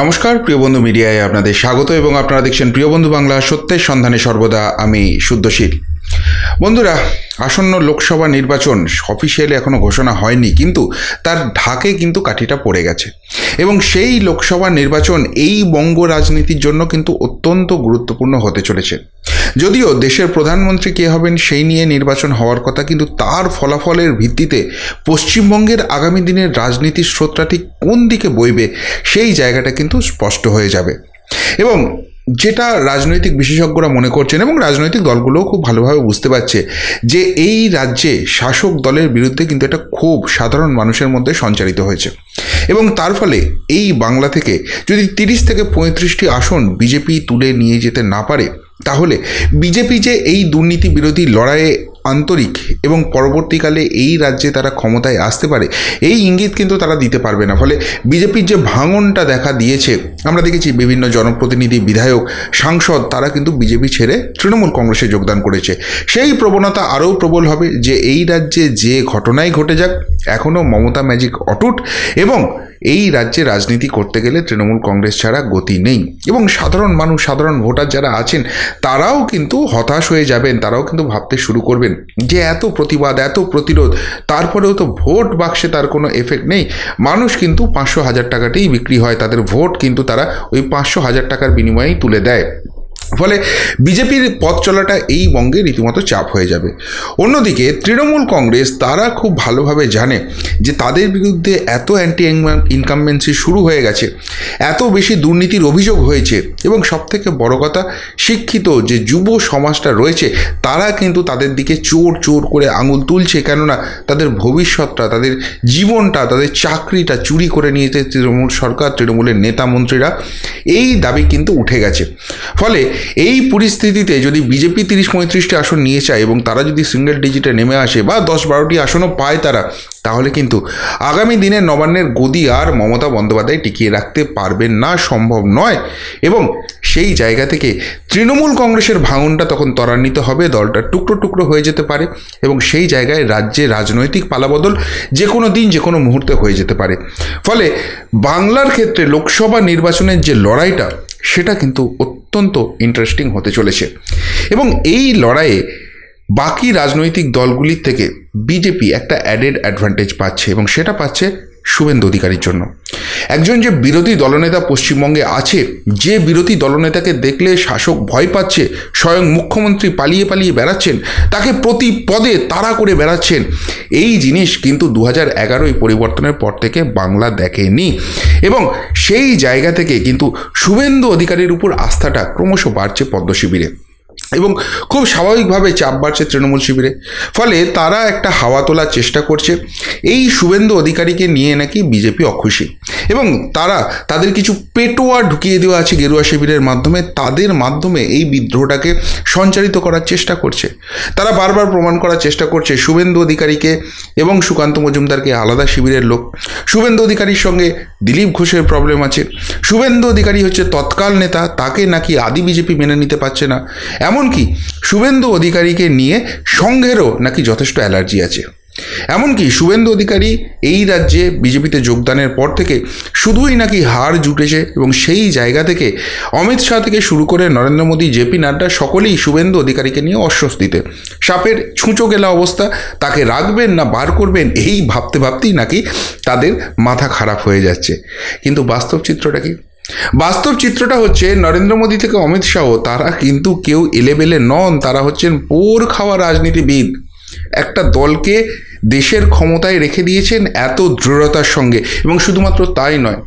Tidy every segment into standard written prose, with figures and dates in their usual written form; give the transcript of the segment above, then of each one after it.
নমস্কার প্রিয় বন্ধু মিডিয়ায় আপনাদের স্বাগত এবং আপনারা দেখছেন প্রিয় বন্ধু বাংলা সত্যের সন্ধানে সর্বদা আমি শুদ্ধশীল। বন্ধুরা, আসন্ন লোকসভা নির্বাচন অফিসিয়ালি এখনো ঘোষণা হয়নি, কিন্তু তার ঢাকে কিন্তু কাঠিটা পড়ে গেছে এবং সেই লোকসভা নির্বাচন এই বঙ্গ রাজনীতির জন্য কিন্তু অত্যন্ত গুরুত্বপূর্ণ হতে চলেছে। যদিও দেশের প্রধানমন্ত্রী কে হবেন সেই নিয়ে নির্বাচন হওয়ার কথা, কিন্তু তার ফলাফলের ভিত্তিতে পশ্চিমবঙ্গের আগামী দিনের রাজনীতির স্রোতটা ঠিক কোন দিকে বইবে সেই জায়গাটা কিন্তু স্পষ্ট হয়ে যাবে। এবং যেটা রাজনৈতিক বিশেষজ্ঞরা মনে করছেন এবং রাজনৈতিক দলগুলোও খুব ভালোভাবে বুঝতে পারছে যে এই রাজ্যে শাসক দলের বিরুদ্ধে কিন্তু একটা ক্ষোভ সাধারণ মানুষের মধ্যে সঞ্চারিত হয়েছে এবং তার ফলে এই বাংলা থেকে যদি 30 থেকে 35টি আসন বিজেপি তুলে নিয়ে যেতে না পারে, তাহলে বিজেপি যে এই দুর্নীতি বিরোধী লড়াইয়ে আন্তরিক এবং পরবর্তীকালে এই রাজ্যে তারা ক্ষমতায় আসতে পারে এই ইঙ্গিত কিন্তু তারা দিতে পারবে না। ফলে বিজেপির যে ভাঙনটা দেখা দিয়েছে, আমরা দেখেছি বিভিন্ন জনপ্রতিনিধি, বিধায়ক, সাংসদ তারা কিন্তু বিজেপি ছেড়ে তৃণমূল কংগ্রেসে যোগদান করেছে। সেই প্রবণতা আরও প্রবল হবে যে এই রাজ্যে যে ঘটনাই ঘটে যাক, এখনও মমতা ম্যাজিক অটুট এবং এই রাজ্যে রাজনীতি করতে গেলে তৃণমূল কংগ্রেস ছাড়া গতি নেই। এবং সাধারণ মানুষ, সাধারণ ভোটার যারা আছেন তারাও কিন্তু হতাশ হয়ে যাবেন, তারাও কিন্তু ভাবতে শুরু করবেন যে এত প্রতিবাদ, এত প্রতিরোধ, তারপরেও তো ভোট বাক্সে তার কোনো এফেক্ট নেই। মানুষ কিন্তু 500,000 টাকাতেই বিক্রি হয়, তাদের ভোট কিন্তু তারা ওই 500,000 টাকার বিনিময়েই তুলে দেয়। ফলে বিজেপির পথ চলাটা এই বঙ্গে রীতিমতো চাপ হয়ে যাবে। অন্যদিকে তৃণমূল কংগ্রেস তারা খুব ভালোভাবে জানে যে তাদের বিরুদ্ধে এত অ্যান্টি ইনকামবেন্সি শুরু হয়ে গেছে, এত বেশি দুর্নীতির অভিযোগ হয়েছে এবং সবথেকে বড় কথা, শিক্ষিত যে যুব সমাজটা রয়েছে তারা কিন্তু তাদের দিকে চোর চোর করে আঙুল তুলছে, কেননা তাদের ভবিষ্যৎটা, তাদের জীবনটা, তাদের চাকরিটা চুরি করে নিয়েছে তৃণমূল সরকার, তৃণমূলের নেতা মন্ত্রীরা। এই দাবি কিন্তু উঠে গেছে। ফলে এই পরিস্থিতিতে যদি বিজেপি 30-35টি আসন নিয়ে চায় এবং তারা যদি সিঙ্গেল ডিজিটে নেমে আসে বা 10-12টি আসনও পায় তারা, তাহলে কিন্তু আগামী দিনে নবান্নের গদি আর মমতা বন্দ্যোপাধ্যায় টিকিয়ে রাখতে পারবেন না, সম্ভব নয়। এবং সেই জায়গা থেকে তৃণমূল কংগ্রেসের ভাঙনটা তখন ত্বরান্বিত হবে, দলটা টুকরো টুকরো হয়ে যেতে পারে এবং সেই জায়গায় রাজ্যে রাজনৈতিক পালাবদল যে কোনো দিন, যে কোনো মুহূর্তে হয়ে যেতে পারে। ফলে বাংলার ক্ষেত্রে লোকসভা নির্বাচনের যে লড়াইটা, সেটা কিন্তু অত্যন্ত ইন্টারেস্টিং হতে চলেছে এবং এই লড়াইয়ে বাকি রাজনৈতিক দলগুলির থেকে বিজেপি একটা অ্যাডেড অ্যাডভান্টেজ পাচ্ছে এবং সেটা পাচ্ছে শুভেন্দু অধিকারীর জন্য। একজন যে বিরোধী দলনেতা পশ্চিমবঙ্গে আছে, যে বিরোধী দলনেতাকে দেখলে শাসক ভয় পাচ্ছে, স্বয়ং মুখ্যমন্ত্রী পালিয়ে পালিয়ে বেড়াচ্ছেন, তাকে প্রতি পদে তাড়া করে বেড়াচ্ছেন, এই জিনিস কিন্তু 2011 পরিবর্তনের পর থেকে বাংলা দেখেনি এবং সেই জায়গা থেকে কিন্তু শুভেন্দু অধিকারীর উপর আস্থাটা ক্রমশ বাড়ছে পদ্ম শিবিরে এবং খুব স্বাভাবিকভাবে চাপ বাড়ছে তৃণমূল শিবিরে। ফলে তারা একটা হাওয়া তোলার চেষ্টা করছে, এই শুভেন্দু অধিকারীকে নিয়ে নাকি বিজেপি অখুশি এবং তাদের কিছু পেটোয়া ঢুকিয়ে দেওয়া আছে গেরুয়া শিবিরের মাধ্যমে, তাদের মাধ্যমে এই বিদ্রোহটাকে সঞ্চারিত করার চেষ্টা করছে। তারা বারবার প্রমাণ করার চেষ্টা করছে শুভেন্দু অধিকারীকে এবং সুকান্ত মজুমদারকে আলাদা শিবিরের লোক। শুভেন্দু অধিকারীর সঙ্গে দিলীপ ঘোষের প্রবলেম আছে, শুভেন্দু অধিকারী হচ্ছে তৎকাল নেতা, তাকে নাকি আদি বিজেপি মেনে নিতে পারছে না, এমনকি শুভেন্দু অধিকারীকে নিয়ে সংঘেরও নাকি যথেষ্ট অ্যালার্জি আছে। এমনকি শুভেন্দু অধিকারী এই রাজ্যে বিজেপিতে যোগদানের পর থেকে শুধুই নাকি হার জুটেছে এবং সেই জায়গা থেকে অমিত শাহ থেকে শুরু করে নরেন্দ্র মোদী, জেপি নাড্ডা সকলেই শুভেন্দু অধিকারীকে নিয়ে অস্বস্তিতে। সাপের ছুঁচো গেলা অবস্থা, তাকে রাখবেন না বার করবেন এই ভাবতে ভাবতেই নাকি তাদের মাথা খারাপ হয়ে যাচ্ছে। কিন্তু বাস্তব চিত্রটা কি? বাস্তব চিত্রটা হচ্ছে নরেন্দ্র মোদী থেকে অমিত শাহ তারা কিন্তু কেউ এলেবেলে নন, তারা হচ্ছেন পোর খাওয়া রাজনীতিবিদ। একটা দলকে দেশের ক্ষমতায় রেখে দিয়েছেন এত দৃঢ়তার সঙ্গে এবং শুধুমাত্র তাই নয়,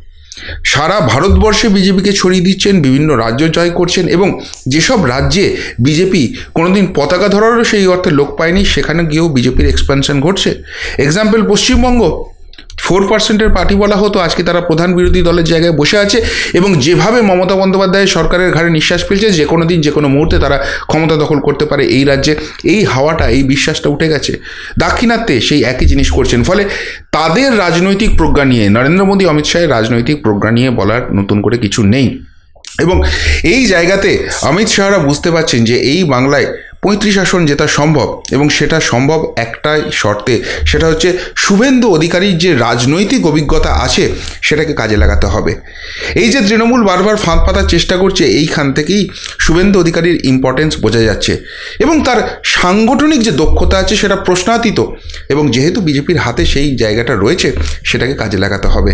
সারা ভারতবর্ষে বিজেপিকে ছড়িয়ে দিচ্ছেন, বিভিন্ন রাজ্য জয় করছেন এবং যেসব রাজ্যে বিজেপি কোনোদিন পতাকা ধরারও সেই অর্থে লোক পায়নি, সেখানে গিয়েও বিজেপির এক্সপ্যানশন ঘটছে। এক্সাম্পল পশ্চিমবঙ্গ, 4% পার্টি বলা হতো, আজকে তারা প্রধান বিরোধী দলের জায়গায় বসে আছে এবং যেভাবে মমতা বন্দ্যোপাধ্যায় সরকারের ঘাড়ে নিঃশ্বাস ফেলছে, যে কোনো দিন, যে কোনো মুহূর্তে তারা ক্ষমতা দখল করতে পারে এই রাজ্যে, এই হাওয়াটা, এই বিশ্বাসটা উঠে গেছে। দাক্ষিণাত্যে সেই একই জিনিস করছেন। ফলে তাদের রাজনৈতিক প্রজ্ঞা নিয়ে, নরেন্দ্র মোদী, অমিত শাহের রাজনৈতিক প্রজ্ঞা নিয়ে বলার নতুন করে কিছু নেই এবং এই জায়গাতে অমিত শাহরা বুঝতে পারছেন যে এই বাংলায় 35 আসন জেতা সম্ভব, এবং সেটা সম্ভব একটাই শর্তে, সেটা হচ্ছে শুভেন্দু অধিকারীর যে রাজনৈতিক অভিজ্ঞতা আছে সেটাকে কাজে লাগাতে হবে। এই যে তৃণমূল বারবার ফাঁদ পাতার চেষ্টা করছে, এইখান থেকেই শুভেন্দু অধিকারীর ইম্পর্টেন্স বোঝা যাচ্ছে, এবং তার সাংগঠনিক যে দক্ষতা আছে সেটা প্রশ্নাতীত, এবং যেহেতু বিজেপির হাতে সেই জায়গাটা রয়েছে সেটাকে কাজে লাগাতে হবে।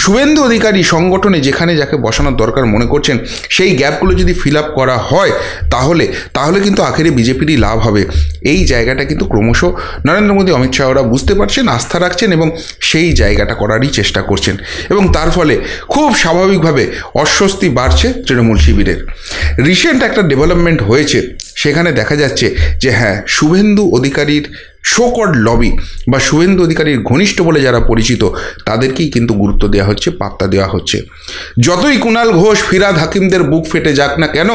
শুভেন্দু অধিকারী সংগঠনে যেখানে যাকে বসানোর দরকার মনে করছেন সেই গ্যাপগুলো যদি ফিল আপ করা হয় তাহলে কিন্তু আখেরে বিজেপিরই লাভ হবে। এই জায়গাটা কিন্তু ক্রমশ নরেন্দ্র মোদী, অমিত শাহরা বুঝতে পারছেন, আস্থা রাখছেন এবং সেই জায়গাটা করারই চেষ্টা করছেন, এবং তার ফলে খুব স্বাভাবিকভাবে অস্বস্তি বাড়ছে তৃণমূল শিবিরের। রিসেন্ট একটা ডেভেলপমেন্ট হয়েছে, সেখানে দেখা যাচ্ছে যে হ্যাঁ, শুভেন্দু অধিকারীর শোকড লবি বা শুভেন্দু অধিকারীর ঘনিষ্ঠ বলে যারা পরিচিত তাদেরকেই কিন্তু গুরুত্ব দেওয়া হচ্ছে, পাত্তা দেওয়া হচ্ছে। যতই কুণাল ঘোষ, ফিরহাদ হাকিমদের বুক ফেটে যাক না কেন,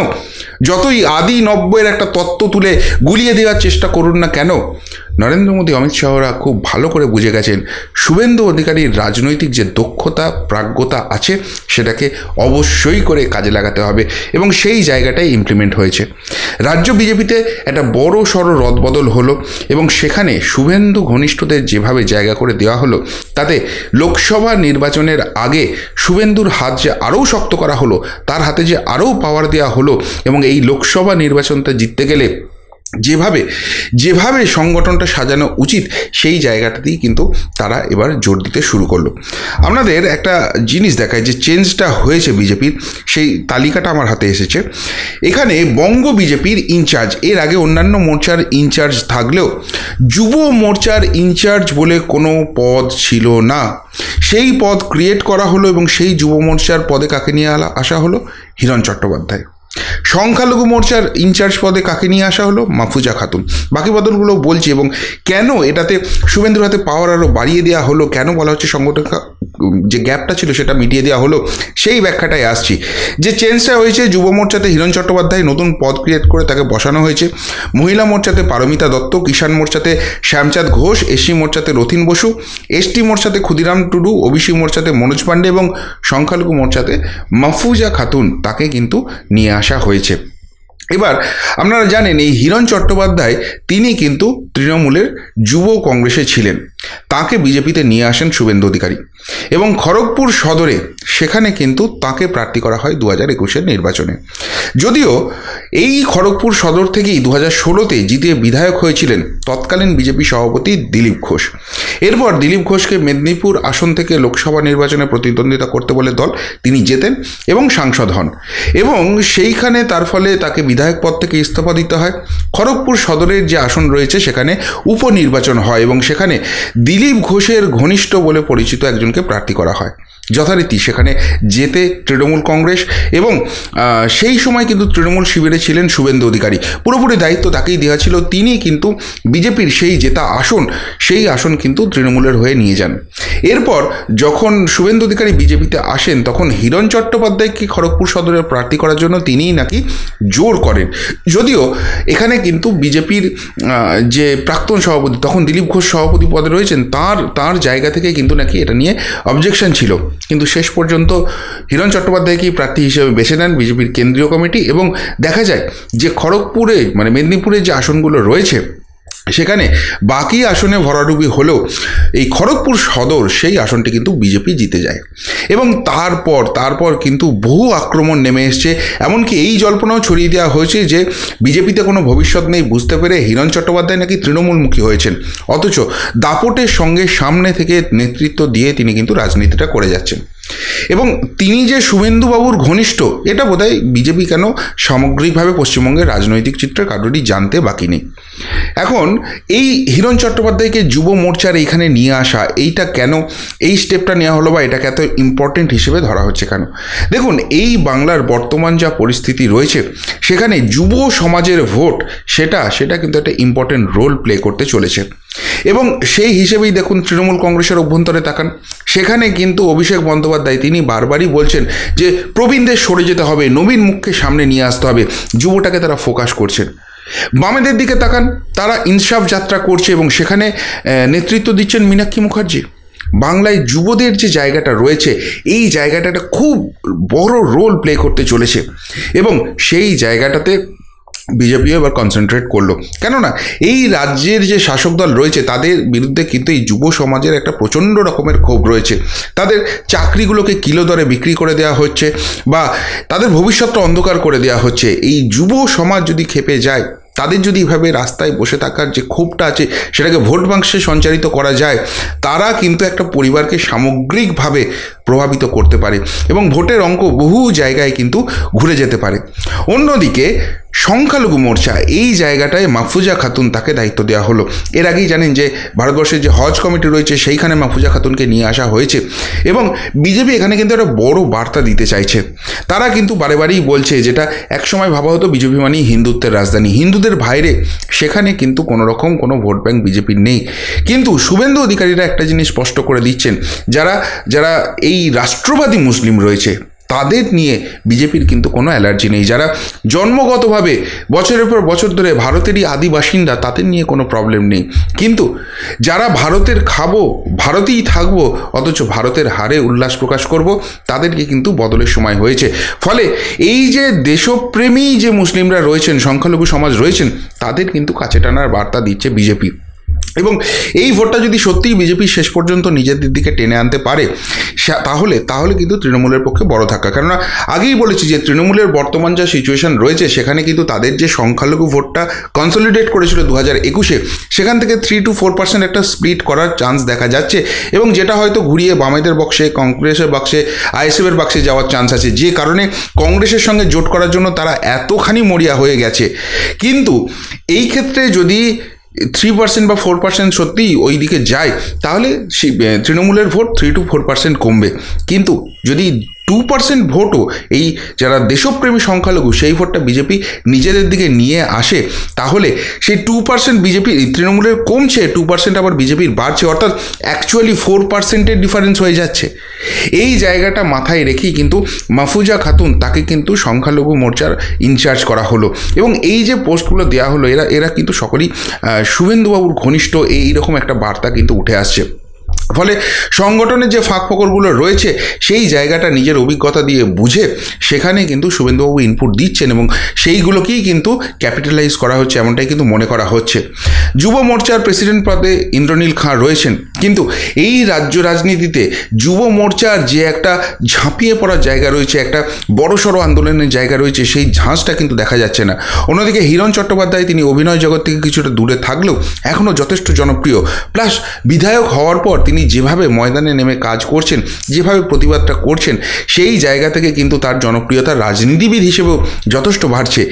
যতই আদি নব্বইয়ের একটা তত্ত্ব তুলে গুলিয়ে দেওয়ার চেষ্টা করুন না কেন, নরেন্দ্র মোদী, অমিত শাহরা খুব ভালো করে বুঝে গেছেন শুভেন্দু অধিকারীর রাজনৈতিক যে দক্ষতা, প্রাজ্ঞতা আছে সেটাকে অবশ্যই করে কাজে লাগাতে হবে, এবং সেই জায়গাটাই ইমপ্লিমেন্ট হয়েছে। রাজ্য বিজেপিতে একটা বড় সড়ো রদবদল হলো, এবং সেখানে শুভেন্দু ঘনিষ্ঠদের যেভাবে জায়গা করে দেওয়া হলো, তাতে লোকসভা নির্বাচনের আগে শুভেন্দুর হাত যে আরও শক্ত করা হলো, তার হাতে যে আরও পাওয়ার দেওয়া হলো, এবং এই লোকসভা নির্বাচনটা জিততে গেলে যেভাবে সংগঠনটা সাজানো উচিত সেই জায়গাটাতেই কিন্তু তারা এবার জোর দিতে শুরু করলো। আপনাদের একটা জিনিস দেখায় যে চেঞ্জটা হয়েছে বিজেপির, সেই তালিকাটা আমার হাতে এসেছে। এখানে বঙ্গ বিজেপির ইনচার্জ, এর আগে অন্যান্য মোর্চার ইনচার্জ থাকলেও যুব মোর্চার ইনচার্জ বলে কোনো পদ ছিল না, সেই পদ ক্রিয়েট করা হলো, এবং সেই যুব মোর্চার পদে কাকে নিয়ে আসা হলো? হিরণ চট্টোপাধ্যায়। সংখ্যালঘু মোর্চার ইনচার্জ পদে কাকে নিয়ে আসা হলো? মাফুজা খাতুন। বাকি বদলগুলো বলছি, এবং কেন এটাতে শুভেন্দুর হাতে পাওয়ার আরও বাড়িয়ে দেওয়া হলো, কেন বলা হচ্ছে সংগঠন যে গ্যাপটা ছিল সেটা মিটিয়ে দেওয়া হলো, সেই ব্যাখ্যাটায় আসছি। যে চেঞ্জটা হয়েছে, যুব মোর্চাতে হিরণ চট্টোপাধ্যায় নতুন পদ ক্রিয়েট করে তাকে বসানো হয়েছে। মহিলা মোর্চাতে পারমিতা দত্ত, কিষাণ মোর্চাতে শ্যামচাঁদ ঘোষ, এসসি মোর্চাতে রথিন বসু, এসটি মোর্চাতে ক্ষুদিরাম টুডু, ওবিসি মোর্চাতে মনোজ পাণ্ডে এবং সংখ্যালঘু মোর্চাতে মাফুজা খাতুন, তাকে কিন্তু নিয়ে আসা হয়েছে। এবার আপনারা জানেন এই হিরণ চট্টোপাধ্যায় তিনি কিন্তু তৃণমূলের যুব কংগ্রেসে ছিলেন, তাকে বিজেপিতে নিয়ে আসেন শুভেন্দু অধিকারী, এবং খড়গপুর সদরে সেখানে কিন্তু তাকে প্রার্থী করা হয় 2021-এর নির্বাচনে। যদিও এই খড়গপুর সদর থেকেই 2016-তে জিতে বিধায়ক হয়েছিলেন তৎকালীন বিজেপি সভাপতি দিলীপ ঘোষ। এরপর দিলীপ ঘোষকে মেদিনীপুর আসন থেকে লোকসভা নির্বাচনে প্রতিদ্বন্দ্বিতা করতে বলে দল, তিনি জেতেন এবং সাংসদ হন, এবং সেইখানে তার ফলে তাকে বিধায়ক পদ থেকে ইস্তফা দিতে হয়। খড়গপুর সদরের যে আসন রয়েছে সেখানে উপনির্বাচন হয়, এবং সেখানে দিলীপ ঘোষের ঘনিষ্ঠ বলে পরিচিত একজনকে প্রার্থী করা হয়। যথারীতি সেখানে জেতে তৃণমূল কংগ্রেস, এবং সেই সময় কিন্তু তৃণমূল শিবিরে ছিলেন শুভেন্দু অধিকারী, পুরোপুরি দায়িত্ব তাকেই দেওয়া ছিল। তিনি কিন্তু বিজেপির সেই জেতা আসন, সেই আসন কিন্তু তৃণমূলের হয়ে নিয়ে যান। এরপর যখন শুভেন্দু অধিকারী বিজেপিতে আসেন, তখন হিরণ চট্টোপাধ্যায়কে খড়গপুর সদরের প্রার্থী করার জন্য তিনিই নাকি জোর করেন। যদিও এখানে কিন্তু বিজেপির যে প্রাক্তন সভাপতি, তখন দিলীপ ঘোষ সভাপতি পদে রয়েছেন, তার জায়গা থেকে কিন্তু নাকি এটা নিয়ে অবজেকশন ছিল, কিন্তু শেষ পর্যন্ত হিরণ চট্টোপাধ্যায়কেই প্রার্থী হিসেবে বেছে নেন বিজেপির কেন্দ্রীয় কমিটি। এবং দেখা যায় যে খড়গপুরে মানে মেদিনীপুরে যে আসনগুলো রয়েছে সেখানে বাকি আসনে ভরাডুবি হলেও এই খড়গপুর সদর সেই আসনটি কিন্তু বিজেপি জিতে যায়। এবং তারপর কিন্তু বহু আক্রমণ নেমে এসছে, এমনকি এই জল্পনাও ছড়িয়ে দেওয়া হয়েছে যে বিজেপিতে কোনো ভবিষ্যৎ নেই বুঝতে পেরে হিরণ চট্টোপাধ্যায় নাকি তৃণমূলমুখী হয়েছেন, অথচ দাপটের সঙ্গে সামনে থেকে নেতৃত্ব দিয়ে তিনি কিন্তু রাজনীতিটা করে যাচ্ছেন। এবং তিনি যে শুভেন্দুবাবুর ঘনিষ্ঠ, এটা বোধহয় বিজেপি কেন সামগ্রিকভাবে পশ্চিমবঙ্গের রাজনৈতিক চিত্রে কারোরই জানতে বাকি নেই। এখন এই হিরণ চট্টোপাধ্যায়কে যুব মোর্চার এইখানে নিয়ে আসা, এইটা কেন, এই স্টেপটা নেওয়া হলো বা এটাকে এত ইম্পর্টেন্ট হিসেবে ধরা হচ্ছে কেন? দেখুন, এই বাংলার বর্তমান যা পরিস্থিতি রয়েছে সেখানে যুব সমাজের ভোট সেটা কিন্তু একটা ইম্পর্টেন্ট রোল প্লে করতে চলেছে। এবং সেই হিসেবেই দেখুন তৃণমূল কংগ্রেসের অভ্যন্তরে তাকান, সেখানে কিন্তু অভিষেক বন্দ্যোপাধ্যায় তিনি বারবারই বলছেন যে প্রবীণদের সরে যেতে হবে, নবীন মুখকে সামনে নিয়ে আসতে হবে, যুবটাকে তারা ফোকাস করছেন। বামেদের দিকে তাকান, তারা ইনসাফ যাত্রা করছে এবং সেখানে নেতৃত্ব দিচ্ছেন মীনাক্ষী মুখার্জি। বাংলায় যুবদের যে জায়গাটা রয়েছে, এই জায়গাটা খুব বড় রোল প্লে করতে চলেছে, এবং সেই জায়গাটাতে বিজেপিও এবার কনসেন্ট্রেট করলো, কেননা এই রাজ্যের যে শাসক দল রয়েছে তাদের বিরুদ্ধে কিন্তু এই যুব সমাজের একটা প্রচণ্ড রকমের ক্ষোভ রয়েছে। তাদের চাকরিগুলোকে কিলো দরে বিক্রি করে দেওয়া হচ্ছে বা তাদের ভবিষ্যৎটা অন্ধকার করে দেওয়া হচ্ছে। এই যুব সমাজ যদি খেপে যায়, তাদের যদি এভাবে রাস্তায় বসে থাকার যে ক্ষোভটা আছে সেটাকে ভোট বাক্সে সঞ্চারিত করা যায়, তারা কিন্তু একটা পরিবারকে সামগ্রিকভাবে প্রভাবিত করতে পারে এবং ভোটের অঙ্ক বহু জায়গায় কিন্তু ঘুরে যেতে পারে। অন্যদিকে সংখ্যালঘু মোর্চা, এই জায়গাটায় মাহফুজা খাতুন তাকে দায়িত্ব দেওয়া হলো। এর আগেই জানেন যে ভারতবর্ষের যে হজ কমিটি রয়েছে সেইখানে মাহফুজা খাতুনকে নিয়ে আসা হয়েছে এবং বিজেপি এখানে কিন্তু একটা বড় বার্তা দিতে চাইছে। তারা কিন্তু বারে বারেই বলছে, যেটা একসময় ভাবা হতো বিজেপি মানেই হিন্দুত্বের রাজধানী, হিন্দুদের বাইরে সেখানে কিন্তু কোনো রকম কোনো ভোট ব্যাংক বিজেপির নেই। কিন্তু শুভেন্দু অধিকারীরা একটা জিনিস স্পষ্ট করে দিচ্ছেন, যারা যারা এই রাষ্ট্রবাদী মুসলিম রয়েছে তাদের নিয়ে বিজেপির কিন্তু কোনো অ্যালার্জি নেই। যারা জন্মগতভাবে বছরের পর বছর ধরে ভারতেরই আদি বাসিন্দা, তাদের নিয়ে কোনো প্রবলেম নেই। কিন্তু যারা ভারতের খাবো, ভারতেই থাকবো, অথচ ভারতের হারে উল্লাস প্রকাশ করব, তাদেরকে কিন্তু বদলের সময় হয়েছে। ফলে এই যে দেশপ্রেমী যে মুসলিমরা রয়েছেন, সংখ্যালঘু সমাজ রয়েছেন, তাদের কিন্তু কাছে টানার বার্তা দিচ্ছে বিজেপি। এবং এই ভোটটা যদি সত্যিই বিজেপি শেষ পর্যন্ত নিজেদের দিকে টেনে আনতে পারে, তাহলে কিন্তু তৃণমূলের পক্ষে বড় ধাক্কা। কেননা আগেই বলেছি যে তৃণমূলের বর্তমান যা সিচুয়েশন রয়েছে, সেখানে কিন্তু তাদের যে সংখ্যালঘু ভোটটা কনসলিডেট করেছিল 2021-এ, সেখান থেকে 3 to 4% একটা স্প্লিট করার চান্স দেখা যাচ্ছে এবং যেটা হয়তো ঘুরিয়ে বামেদের বক্সে, কংগ্রেসের বক্সে, আইএসএফের বক্সে যাওয়ার চান্স আছে, যে কারণে কংগ্রেসের সঙ্গে জোট করার জন্য তারা এতখানি মরিয়া হয়ে গেছে। কিন্তু এই ক্ষেত্রে যদি 3% বা 4% সত্যিই ওই দিকে যায়, তাহলে তৃণমূলের ভোট 3 to 4% কমবে। কিন্তু যদি 2% ভোটও এই যারা দেশপ্রেমী সংখ্যালঘু সেই ভোটটা বিজেপি নিজেদের দিকে নিয়ে আসে, তাহলে সেই 2% বিজেপি তৃণমূলের কমছে, 2% আবার বিজেপির বাড়ছে, অর্থাৎ অ্যাকচুয়ালি 4%-এর ডিফারেন্স হয়ে যাচ্ছে। এই জায়গাটা মাথায় রেখেই কিন্তু মাহফুজা খাতুন, তাকে কিন্তু সংখ্যালঘু মোর্চার ইনচার্জ করা হলো এবং এই যে পোস্টগুলো দেওয়া হলো, এরা কিন্তু সকলেই শুভেন্দুবাবুর ঘনিষ্ঠ, এইরকম একটা বার্তা কিন্তু উঠে আসছে। ফলে সংগঠনের যে ফাঁক ফোকরগুলো রয়েছে সেই জায়গাটা নিজের অভিজ্ঞতা দিয়ে বুঝে সেখানে কিন্তু শুভেন্দুবাবু ইনপুট দিচ্ছেন এবং সেইগুলোকেই কিন্তু ক্যাপিটালাইজ করা হচ্ছে, এমনটাই কিন্তু মনে করা হচ্ছে। যুব মোর্চার প্রেসিডেন্ট পদে ইন্দ্রনীল খাঁ রয়েছেন, কিন্তু এই রাজ্য রাজনীতিতে যুব মোর্চার যে একটা ঝাঁপিয়ে পড়ার জায়গা রয়েছে, একটা বড়সড় আন্দোলনের জায়গা রয়েছে, সেই ঝাঁজটা কিন্তু দেখা যাচ্ছে না। অন্যদিকে হিরণ চট্টোপাধ্যায়, তিনি অভিনয় জগৎ থেকে কিছুটা দূরে থাকলেও এখনও যথেষ্ট জনপ্রিয়, প্লাস বিধায়ক হওয়ার পর তিনি যেভাবে ময়দানে নেমে কাজ করছেন, যেভাবে প্রতিবাদটা করছেন, সেই জায়গা থেকে কিন্তু তার জনপ্রিয়তা রাজনীতিবিদ হিসেবেও যথেষ্ট বাড়ছে।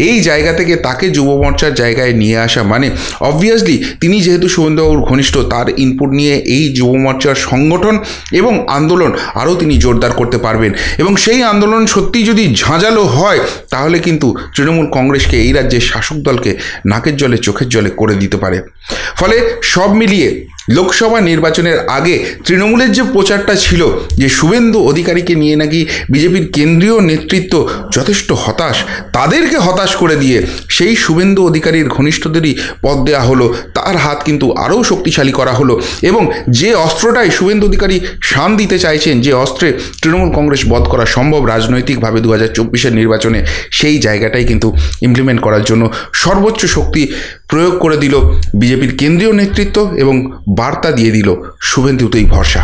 এই জায়গা থেকে তাকে যুব মোর্চার জায়গায় নিয়ে আসা মানে অবভিয়াসলি তিনি যেহেতু শুভেন্দুবাবুর ঘনিষ্ঠ, তার ইনপুট নিয়ে এই যুব মোর্চার সংগঠন এবং আন্দোলন আরও তিনি জোরদার করতে পারবেন এবং সেই আন্দোলন সত্যি যদি ঝাঁঝালো হয়, তাহলে কিন্তু তৃণমূল কংগ্রেসকে, এই রাজ্যের শাসক দলকে নাকের জলে চোখের জলে করে দিতে পারে। ফলে সব মিলিয়ে লোকসভা নির্বাচনের আগে তৃণমূলের যে প্রচারটা ছিল যে শুভেন্দু অধিকারীকে নিয়ে নাকি বিজেপির কেন্দ্রীয় নেতৃত্ব যথেষ্ট হতাশ, তাদেরকে হতাশ করে দিয়ে সেই শুভেন্দু অধিকারীর ঘনিষ্ঠদেরই পদ দেওয়া হলো, তার হাত কিন্তু আরও শক্তিশালী করা হলো এবং যে অস্ত্রটাই শুভেন্দু অধিকারী শান দিতে চাইছেন, যে অস্ত্রে তৃণমূল কংগ্রেস বধ করা সম্ভব রাজনৈতিকভাবে 2024-এর নির্বাচনে, সেই জায়গাটাই কিন্তু ইমপ্লিমেন্ট করার জন্য সর্বোচ্চ শক্তি প্রয়োগ করে দিল বিজেপির কেন্দ্রীয় নেতৃত্ব এবং বার্তা দিয়ে দিল শুভেন্দুতেই ভরসা।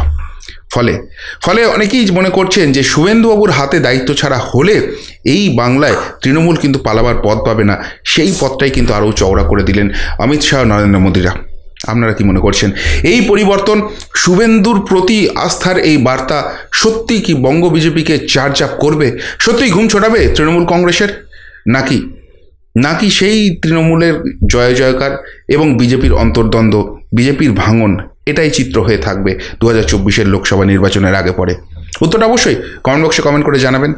ফলে অনেকেই মনে করছেন যে শুভেন্দুবাবুর হাতে দায়িত্ব ছাড়া হলে এই বাংলায় তৃণমূল কিন্তু পালাবার পথ পাবে না, সেই পথটাই কিন্তু আরও চওড়া করে দিলেন অমিত শাহ, নরেন্দ্র মোদীরা। আপনারা কি মনে করছেন? এই পরিবর্তন, শুভেন্দুর প্রতি আস্থার এই বার্তা সত্যি কি বঙ্গ বিজেপিকে চার্জ আপ করবে? সত্যিই ঘুম ছোটাবে তৃণমূল কংগ্রেসের? নাকি সেই তৃণমূলের জয় জয়কার এবং বিজেপির অন্তর্দ্বন্দ্ব, বিজেপির ভাঙন, এটাই চিত্র হয়ে থাকবে 2024-এর লোকসভা নির্বাচনের আগে পরে? উত্তরটা অবশ্যই কমেন্ট বক্সে কমেন্ট করে জানাবেন।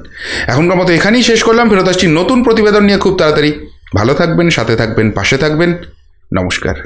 এখনকার মতো এখানেই শেষ করলাম, ফেরত আসছি নতুন প্রতিবেদন নিয়ে খুব তাড়াতাড়ি। ভালো থাকবেন, সাথে থাকবেন, পাশে থাকবেন। নমস্কার।